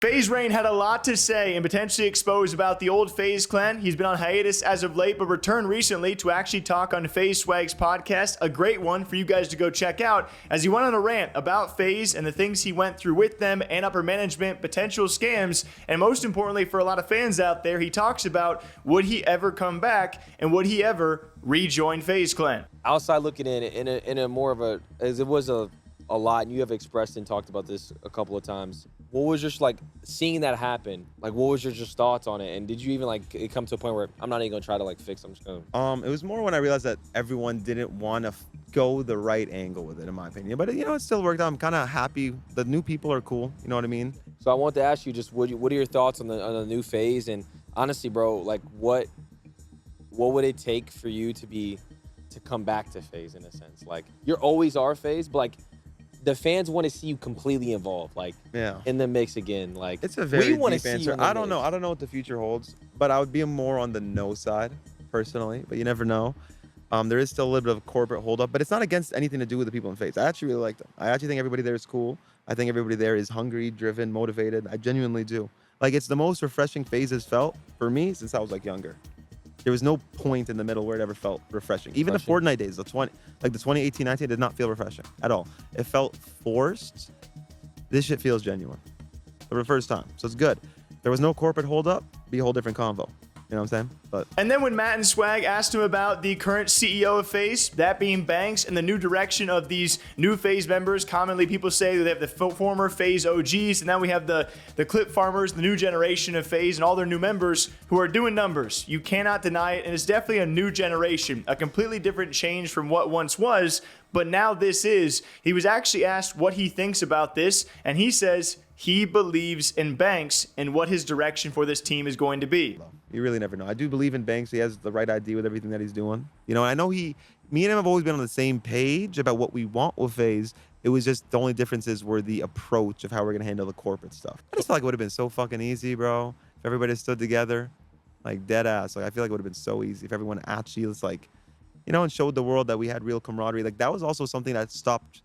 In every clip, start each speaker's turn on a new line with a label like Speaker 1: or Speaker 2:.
Speaker 1: FaZe Rain had a lot to say and potentially expose about the old FaZe Clan. He's been on hiatus as of late, but returned recently to actually talk on FaZe Swagg's podcast, a great one for you guys to go check out, as he went on a rant about FaZe and the things he went through with them and upper management, potential scams, and most importantly for a lot of fans out there, he talks about would he ever come back and would he ever rejoin FaZe Clan.
Speaker 2: Outside looking in a more of a, as it was a lot, and you have expressed and talked about this a couple of times. What was just like seeing that happen? Like, what was your just thoughts on it? And did you even like it come to a point where I'm not even gonna try to like fix? I'm just gonna.
Speaker 3: It was more when I realized that everyone didn't want to go the right angle with it, in my opinion. But you know, it still worked out. I'm kind of happy. The new people are cool. You know what I mean?
Speaker 2: So I want to ask you, just what are your thoughts on the new FaZe? And honestly, bro, like what would it take for you to come back to FaZe in a sense? Like you're always our FaZe, but like. The fans want to see you completely involved, like in the mix again. Like
Speaker 3: it's a very
Speaker 2: deep
Speaker 3: answer. I don't know. I don't know what the future holds, but I would be more on the no side personally. But you never know. There is still a little bit of corporate holdup, but it's not against anything to do with the people in FaZe. I actually really like them. I actually think everybody there is cool. I think everybody there is hungry, driven, motivated. I genuinely do. Like it's the most refreshing FaZe has felt for me since I was like younger. There was no point in the middle where it ever felt refreshing. Even the Fortnite days, the 2018-19 did not feel refreshing at all. It felt forced. This shit feels genuine for the first time. So it's good. There was no corporate holdup. Be a whole different convo. You know what I'm saying?
Speaker 1: And then when Matt and Swagg asked him about the current CEO of FaZe, that being Banks, and the new direction of these new FaZe members, commonly people say that they have the former FaZe OGs, and now we have the clip farmers, the new generation of FaZe, and all their new members who are doing numbers. You cannot deny it, and it's definitely a new generation, a completely different change from what once was, but now this is. He was actually asked what he thinks about this, and he says he believes in Banks and what his direction for this team is going to be.
Speaker 3: You really never know. I do believe in Banks. He has the right idea with everything that he's doing. You know, I know me and him have always been on the same page about what we want with FaZe. It was just the only differences were the approach of how we're going to handle the corporate stuff. I just feel like it would have been so fucking easy, bro. If everybody stood together, like dead ass. Like I feel like it would have been so easy if everyone actually was like, you know, and showed the world that we had real camaraderie. Like that was also something that stopped.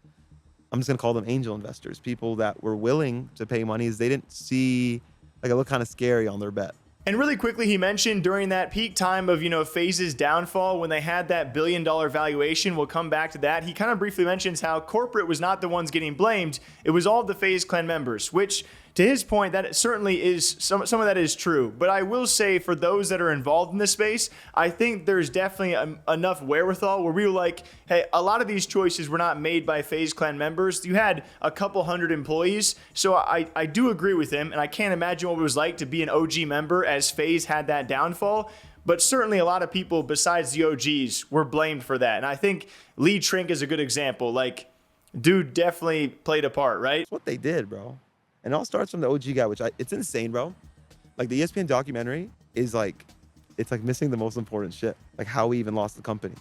Speaker 3: I'm just going to call them angel investors. People that were willing to pay money as they didn't see, like it looked kind of scary on their bet.
Speaker 1: And really quickly, he mentioned during that peak time of, FaZe's downfall, when they had that $1 billion valuation, we'll come back to that. He kind of briefly mentions how corporate was not the ones getting blamed. It was all the FaZe Clan members, which to his point, that certainly is, some of that is true. But I will say for those that are involved in this space, I think there's definitely enough wherewithal where we were like, hey, a lot of these choices were not made by FaZe Clan members. You had a couple hundred employees. So I do agree with him, and I can't imagine what it was like to be an OG member as FaZe had that downfall. But certainly a lot of people besides the OGs were blamed for that. And I think Lee Trink is a good example. Like, dude definitely played a part, right?
Speaker 3: That's what they did, bro. And it all starts from the OG guy, it's insane, bro. Like the ESPN documentary is like, it's like missing the most important shit. Like how we even lost the company.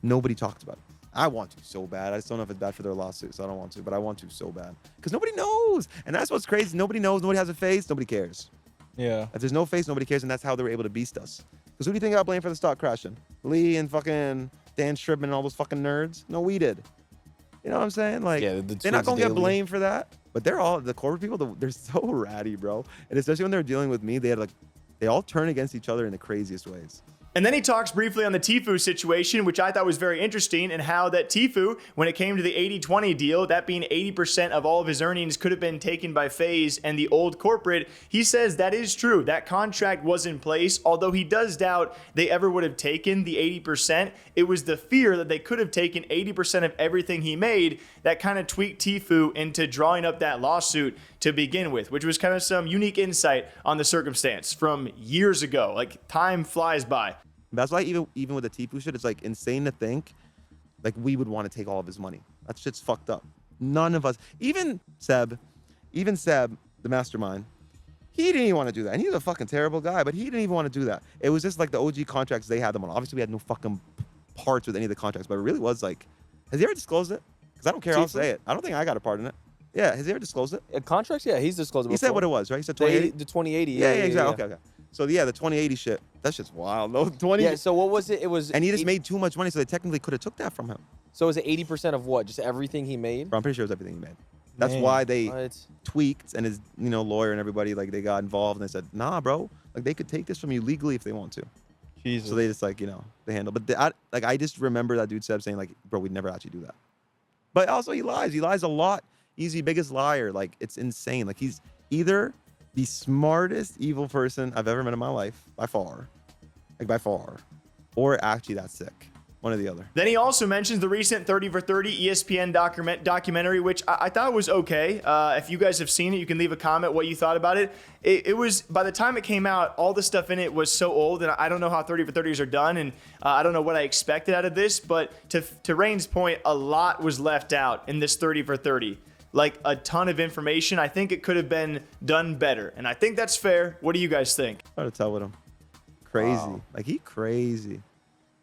Speaker 3: Nobody talked about it. I want to so bad. I just don't know if it's bad for their lawsuit, so I don't want to, but I want to so bad. Because nobody knows. And that's what's crazy. Nobody knows. Nobody has a face. Nobody cares.
Speaker 4: Yeah.
Speaker 3: If there's no face, nobody cares, and that's how they were able to beast us. Because who do you think got blamed for the stock crashing? Lee and fucking Dan Shribman and all those fucking nerds? No, we did. You know what I'm saying? Like,
Speaker 2: yeah,
Speaker 3: they're not gonna get blamed for that. But they're all, the corporate people, they're so ratty, bro. And especially when they're dealing with me, they all turn against each other in the craziest ways.
Speaker 1: And then he talks briefly on the Tfue situation, which I thought was very interesting, and how that Tfue, when it came to the 80-20 deal, that being 80% of all of his earnings could have been taken by FaZe and the old corporate, he says that is true. That contract was in place, although he does doubt they ever would have taken the 80%. It was the fear that they could have taken 80% of everything he made that kind of tweaked Tfue into drawing up that lawsuit to begin with, which was kind of some unique insight on the circumstance from years ago. Like, time flies by.
Speaker 3: That's why even with the Tfue shit, it's like insane to think like we would want to take all of his money. That shit's fucked up. None of us, even Seb, the mastermind, he didn't even want to do that. And he's a fucking terrible guy, but he didn't even want to do that. It was just like the OG contracts they had them on. Obviously, we had no fucking parts with any of the contracts, but it really was like, has he ever disclosed it? Because I don't care, I'll say it. I don't think I got a part in it. Yeah, has he ever disclosed it?
Speaker 2: Contracts? Yeah, he's disclosed it.
Speaker 3: He said what it was, right? He said 2080?
Speaker 2: The 2080.
Speaker 3: Yeah, exactly. Okay. So yeah, the 2080 shit, that shit's wild. No, 20.
Speaker 2: Yeah. So what was it? It was.
Speaker 3: And he just made too much money, so they technically could have took that from him.
Speaker 2: So was it 80% of what? Just everything he made?
Speaker 3: Bro, I'm pretty sure it was everything he made. That's
Speaker 2: Man,
Speaker 3: why they
Speaker 2: what?
Speaker 3: tweaked, and his lawyer and everybody, like, they got involved, and they said, nah, bro, like, they could take this from you legally if they want to.
Speaker 4: Jesus.
Speaker 3: So they just, like, they handle. But I just remember that dude Seb saying, like, bro, we'd never actually do that. But also he lies a lot. He's the biggest liar. Like, it's insane. Like, he's either the smartest evil person I've ever met in my life, by far, or actually that sick. One or the other.
Speaker 1: Then he also mentions the recent 30 for 30 ESPN documentary, which I thought was okay. If you guys have seen it, you can leave a comment what you thought about it. It was, by the time it came out, all the stuff in it was so old, and I don't know how 30 for 30s are done, and I don't know what I expected out of this, but to Rain's point, a lot was left out in this 30 for 30. Like, a ton of information. I think it could have been done better, and I think that's fair. What do you guys think?
Speaker 3: Hard to tell with him. Crazy.
Speaker 2: Wow.
Speaker 3: Like, he crazy.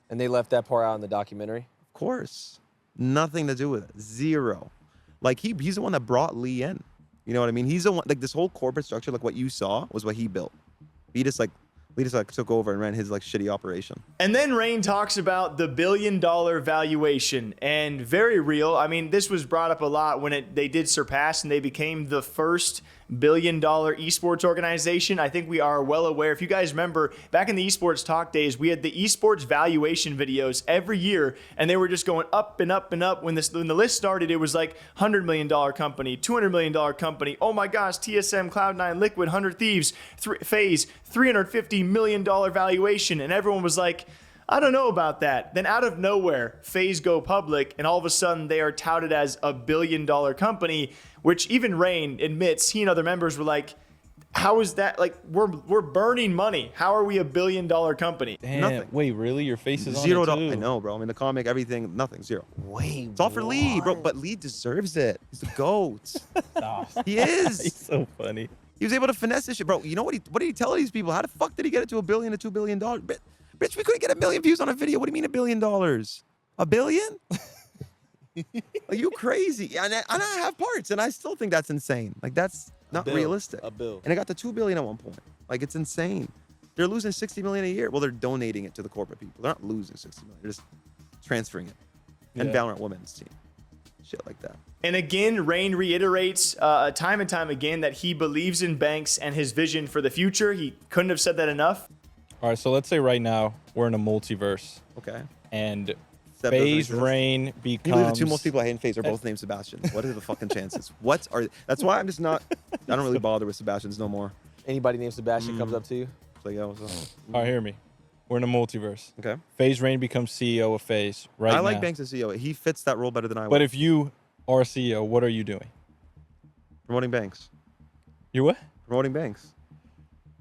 Speaker 2: And they left that part out in the documentary.
Speaker 3: Of course. Nothing to do with it. Zero. Like, he's the one that brought Lee in. You know what I mean? He's the one, like, this whole corporate structure, like what you saw was what he built. Lee just took over and ran his, like, shitty operation.
Speaker 1: And then Rain talks about the $1 billion valuation, and very real. I mean, this was brought up a lot when they did surpass and they became the first $1 billion esports organization. I think we are well aware. If you guys remember, back in the esports talk days, we had the esports valuation videos every year, and they were just going up and up and up. When the list started, it was like $100 million company, $200 million company. Oh my gosh, TSM, Cloud9, Liquid, 100 Thieves, FaZe, $350 million valuation, and everyone was like, I don't know about that. Then out of nowhere, FaZe go public, and all of a sudden they are touted as a $1 billion company, which even Rain admits, he and other members were like, how is that? Like, we're burning money. How are we a $1 billion company?
Speaker 4: Damn.
Speaker 3: Nothing.
Speaker 4: Wait, really? Your face is
Speaker 3: Zero.
Speaker 4: on it too?
Speaker 3: I know, bro. I mean, the comic, everything, nothing. Zero.
Speaker 2: Wait,
Speaker 3: It's all for Lee, bro. But Lee deserves it. He's the GOAT. He is.
Speaker 4: He's so funny.
Speaker 3: He was able to finesse this shit, bro. You know what did he tell these people? How the fuck did he get it to $1 billion to $2 billion? Bitch, we couldn't get 1 million views on a video. What do you mean $1 billion? $1 billion? Are you crazy? And I have parts, and I still think that's insane. Like, that's not realistic.
Speaker 2: A bill.
Speaker 3: And it got to $2 billion at one point. Like, it's insane. They're losing $60 million a year. Well, they're donating it to the corporate people. They're not losing $60 million. They're just transferring it. And
Speaker 4: Yeah.
Speaker 3: Valorant Women's team. Shit like that.
Speaker 1: And again, Rain reiterates time and time again that he believes in Banks and his vision for the future. He couldn't have said that enough.
Speaker 4: All right, so let's say right now we're in a multiverse,
Speaker 3: Okay.
Speaker 4: and
Speaker 3: Seb doesn't
Speaker 4: FaZe
Speaker 3: exist.
Speaker 4: Rain
Speaker 3: Can you believe the
Speaker 4: becomes.
Speaker 3: two most people I hate in FaZe are both named Sebastian? What are the fucking chances? That's why I'm just not. I don't really bother with Sebastians no more.
Speaker 2: Anybody named Sebastian comes up to you?
Speaker 3: It's like, yo, what's up?
Speaker 4: All right, hear me. We're in a multiverse.
Speaker 3: Okay.
Speaker 4: FaZe Rain becomes CEO of FaZe right now.
Speaker 3: I like Banks as CEO. He fits that role better than I would.
Speaker 4: But if you are CEO, what are you doing?
Speaker 3: Promoting Banks.
Speaker 4: You what?
Speaker 3: Promoting Banks.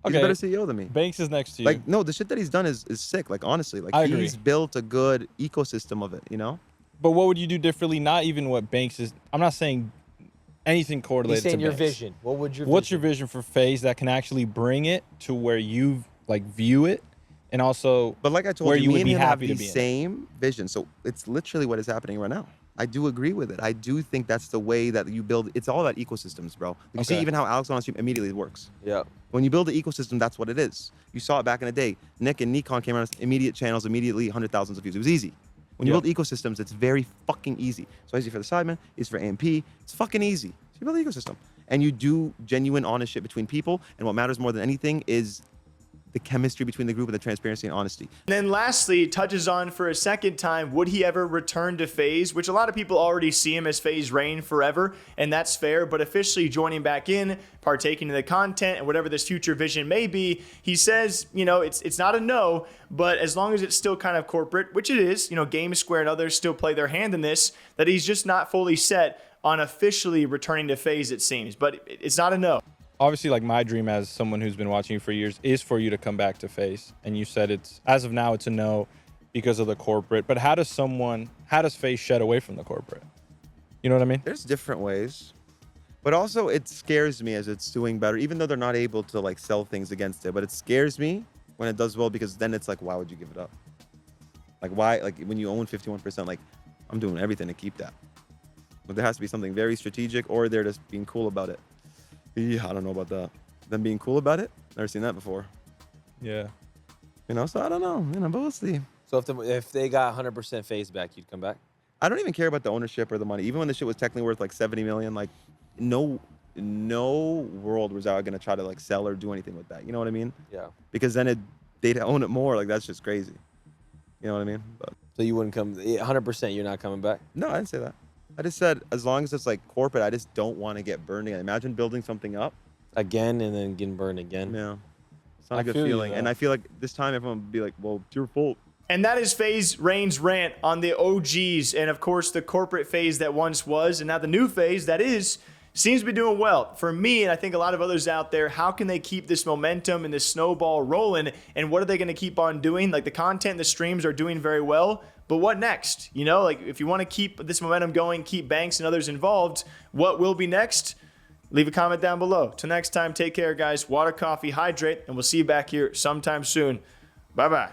Speaker 3: He's
Speaker 4: Okay.
Speaker 3: a better CEO than me.
Speaker 4: Banks is next to you.
Speaker 3: Like, no, the shit that he's done is sick. Like, honestly, like,
Speaker 4: I agree.
Speaker 3: he's built a good ecosystem of it, you know?
Speaker 4: But what would you do differently? Not even what Banks is. I'm not saying anything
Speaker 2: He's
Speaker 4: correlated
Speaker 2: saying
Speaker 4: to
Speaker 2: your
Speaker 4: Banks.
Speaker 2: vision. What would your
Speaker 4: What's your vision for FaZe that can actually bring it to where you like view it, and also
Speaker 3: But like I told
Speaker 4: where
Speaker 3: you,
Speaker 4: you
Speaker 3: me
Speaker 4: would
Speaker 3: and
Speaker 4: be
Speaker 3: him have
Speaker 4: happy to
Speaker 3: the
Speaker 4: be in it?
Speaker 3: same vision. So it's literally what is happening right now. I do agree with it. I do think that's the way that you build. It's all about ecosystems, bro. You see
Speaker 4: Okay.
Speaker 3: even how Alex on stream immediately works.
Speaker 2: Yeah.
Speaker 3: When you build an ecosystem, that's what it is. You saw it back in the day. Nick and Nikon came out, immediate channels, immediately 100,000s of views. It was easy. When you
Speaker 4: Yeah.
Speaker 3: build ecosystems, it's very fucking easy. So easy for the Sidemen, it's for AMP. It's fucking easy. So you build an ecosystem. And you do genuine, honest shit between people. And what matters more than anything is the chemistry between the group and the transparency and honesty.
Speaker 1: And then lastly, touches on for a second time, would he ever return to FaZe? Which a lot of people already see him as FaZe Rain forever, and that's fair, but officially joining back in, partaking in the content, and whatever this future vision may be, he says, it's not a no, but as long as it's still kind of corporate, which it is, Game Square and others still play their hand in this, that he's just not fully set on officially returning to FaZe, it seems, but it's not a no.
Speaker 4: Obviously, like my dream as someone who's been watching you for years is for you to come back to FaZe. And you said as of now, it's a no because of the corporate. But how does FaZe shed away from the corporate? You know what I mean?
Speaker 3: There's different ways. But also it scares me as it's doing better, even though they're not able to like sell things against it. But it scares me when it does well, because then it's like, why would you give it up? Like, why? Like, when you own 51%, like, I'm doing everything to keep that. But there has to be something very strategic, or they're just being cool about it. Yeah, I don't know about that. Them being cool about it? Never seen that before.
Speaker 4: Yeah.
Speaker 3: So I don't know. But we'll see.
Speaker 2: So if they got 100% FaZe back, you'd come back?
Speaker 3: I don't even care about the ownership or the money. Even when the shit was technically worth like 70 million, like, no world was I gonna try to like sell or do anything with that. You know what I mean?
Speaker 2: Yeah.
Speaker 3: Because then they'd own it more. Like that's just crazy. You know what I mean? But
Speaker 2: So you wouldn't come 100%. You're not coming back.
Speaker 3: no, I didn't say that. I just said as long as it's like corporate, I just don't want to get burned again. Imagine building something up.
Speaker 2: Again and then getting burned again.
Speaker 3: Yeah, it's not
Speaker 2: I
Speaker 3: a good
Speaker 2: feel you,
Speaker 3: feeling.
Speaker 2: though.
Speaker 3: And I feel like this time everyone would be like, "Well, it's your fault."
Speaker 1: And that is FaZe Rain's rant on the OGs and, of course, the corporate FaZe that once was, and now the new FaZe that is, seems to be doing well. For me, and I think a lot of others out there, how can they keep this momentum and this snowball rolling? And what are they going to keep on doing? Like the content, the streams are doing very well, but what next? You know, like if you want to keep this momentum going, keep Banks and others involved, what will be next? Leave a comment down below. Till next time, take care, guys. Water, coffee, hydrate, and we'll see you back here sometime soon. Bye-bye.